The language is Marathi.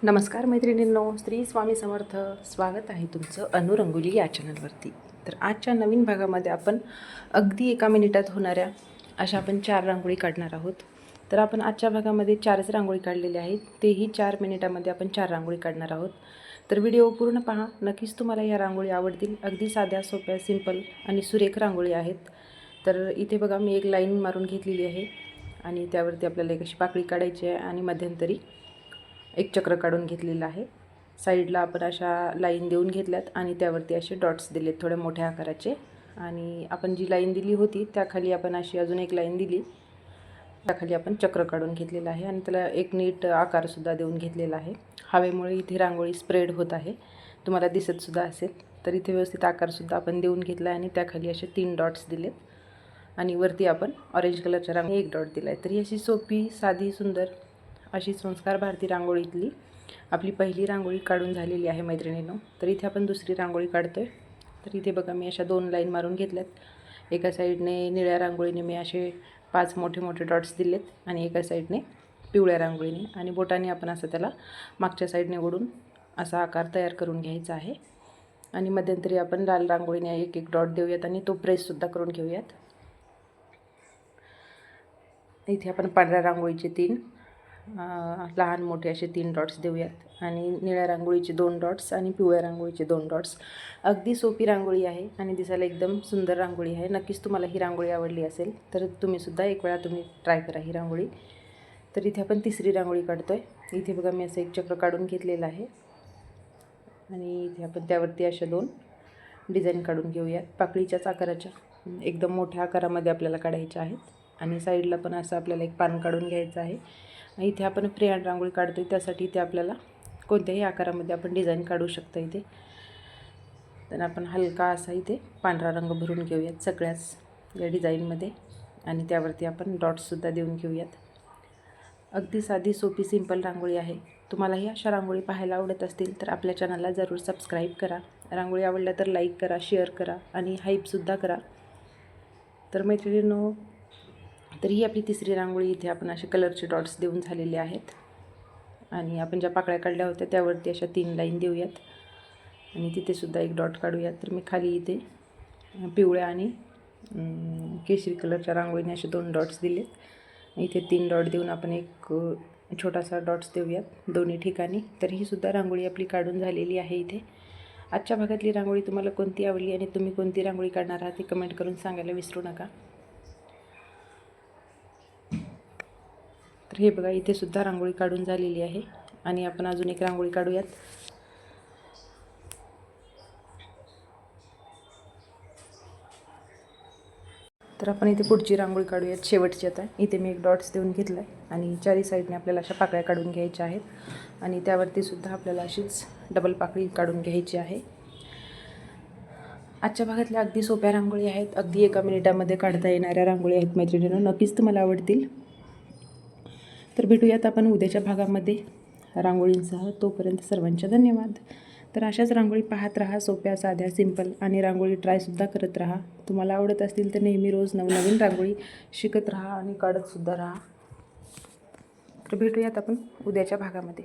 नमस्कार मैत्रिणींनो, श्री स्वामी समर्थ. स्वागत आहे तुमचं अनु रंगोली या चॅनलवरती. तर आजच्या नवीन भागामध्ये आपण अगदी 1 मिनिटात होणाऱ्या अशा आपण 4 रांगोळी काढणार आहोत. तर आपण आजच्या भागामध्ये 4च रांगोळी काढलेल्या आहेत, तेही 4 मिनिटामध्ये आपण 4 रांगोळी काढणार आहोत. तर व्हिडिओ पूर्ण पहा, नक्कीच तुम्हाला या रांगोळी आवडतील. अगदी साध्या सोप्या सिंपल आणि सुरेख रांगोळी आहेत. तर इथे बघा, मी एक लाईन मारून घेतलेली आहे आणि त्यावरती आपल्याला एक अशी पाकळी काढायची आहे आणि मध्यंतरी एक चक्र काढून घेतलेलं आहे. साईडला आपण अशा लाईन देऊन घेतल्यात आणि त्यावरती असे डॉट्स दिलेत थोड्या मोठ्या आकाराचे. आणि आपण जी लाईन दिली होती त्याखाली आपण अशी अजून एक लाईन दिली, त्याखाली आपण चक्र काढून घेतलेलं आहे आणि त्याला एक नीट आकारसुद्धा देऊन घेतलेला आहे. हवेमुळे इथे रांगोळी स्प्रेड होत आहे, तुम्हाला दिसतसुद्धा असेल. तर इथे व्यवस्थित आकारसुद्धा आपण देऊन घेतला आहे आणि त्याखाली असे 3 डॉट्स दिलेत आणि वरती आपण ऑरेंज कलरच्या रांगोळी 1 डॉट दिला आहे. तर ही अशी सोपी, साधी, सुंदर अशी संस्कार भारती रांगोळीतली आपली पहिली रांगोळी काढून झालेली आहे मैत्रिणींनो. तर इथे आपण दुसरी रांगोळी काढतोय. तर इथे बघा, मी अशा 2 लाईन मारून घेतल्यात. एका साईडने निळ्या रांगोळीने मी असे 5 मोठे मोठे डॉट्स दिलेत आणि एका साईडने पिवळ्या रांगोळीने, आणि बोटाने आपण असं त्याला मागच्या साईडने ओढून असा आकार तयार करून घ्यायचा आहे. आणि मध्यंतरी आपण लाल रांगोळीने एक एक डॉट देऊयात आणि तो प्रेससुद्धा करून घेऊयात. इथे आपण पांढऱ्या रांगोळीचे 3 लहान मोठे असे 3 डॉट्स देऊयात आणि निळ्या रांगोळीचे 2 डॉट्स आणि पिवळ्या रांगोळीचे 2 डॉट्स. अगदी सोपी रांगोळी आहे आणि दिसायला एकदम सुंदर रांगोळी आहे. नक्कीच तुम्हाला ही रांगोळी आवडली असेल तर तुम्हीसुद्धा एक वेळा ट्राय करा ही रांगोळी. तर इथे आपण तिसरी रांगोळी काढतो आहे. इथे बघा, मी असं एक चक्र काढून घेतलेलं आहे आणि इथे आपण त्यावरती अशा 2 डिझाईन काढून घेऊयात. पाकळीच्याच आकाराच्या एकदम मोठ्या आकारामध्ये आपल्याला काढायच्या आहेत. आणि साईडला पण असं आपल्याला एक पान काढून घ्यायचं आहे. इथे आपण फ्री हँड रांगोळी काढतो आहे, त्यासाठी इथे आपल्याला कोणत्याही आकारामध्ये आपण डिझाईन काढू शकतो इथे. तर आपण हलका असा इथे पांढरा रंग भरून घेऊयात सगळ्याच या डिझाईनमध्ये आणि त्यावरती आपण डॉट्ससुद्धा देऊन घेऊयात. अगदी साधी सोपी सिंपल रांगोळी आहे. तुम्हालाही अशा रांगोळी पाहायला आवडत असतील तर आपल्या चॅनलला जरूर सबस्क्राईब करा. रांगोळी आवडल्या तर लाईक करा, शेअर करा आणि हाईपसुद्धा करा. तर मैत्रिणींनो, तर ही आपली तिसरी रांगोळी. इथे आपण असे कलरचे डॉट्स देऊन झालेले आहेत आणि आपण ज्या पाकळ्या काढल्या होत्या त्यावरती अशा 3 लाईन देऊयात आणि तिथेसुद्धा एक डॉट काढूयात. तर मी खाली इथे पिवळ्या आणि केशरी कलरच्या रांगोळीने असे 2 डॉट्स दिले. इथे 3 डॉट देऊन आपण एक छोटासा डॉट्स देऊयात दोन्ही ठिकाणी. तर ही सुद्धा रांगोळी आपली काढून झालेली आहे. इथे आजच्या भागातली रांगोळी तुम्हाला कोणती आवडली आणि तुम्ही कोणती रांगोळी काढणार आहात ते कमेंट करून सांगायला विसरू नका. तर हे बघा, इथे सुद्धा रांगोळी काढून झालेली आहे आणि आपण अजून एक रांगोळी काढूयात. तर आपण इथे पुढची रांगोळी काढूयात, शेवटची. आता इथे मी एक डॉट्स देऊन घेतला आहे आणि चारी साईडने आपल्याला अशा पाकळ्या काढून घ्यायच्या आहेत आणि त्यावरती सुद्धा आपल्याला अशीच डबल पाकळी काढून घ्यायची आहे. आजच्या भागातल्या अगदी सोप्या रांगोळी आहेत, अगदी 1 मिनिटामध्ये काढता येणाऱ्या रांगोळी आहेत मैत्रिणींनो. नक्कीच तुम्हाला आवडतील. तर भेटूयात आपण उद्याच्या भागामध्ये रांगोळींसह. तोपर्यंत सर्वांचे धन्यवाद. तर अशाच रांगोळी पाहत राहा, सोप्या, साध्या, सिंपल, आणि रांगोळी ट्रायसुद्धा करत राहा. तुम्हाला आवडत असतील तर नेहमी रोज नवनवीन रांगोळी शिकत राहा आणि काढतसुद्धा राहा. तर भेटूयात आपण उद्याच्या भागामध्ये.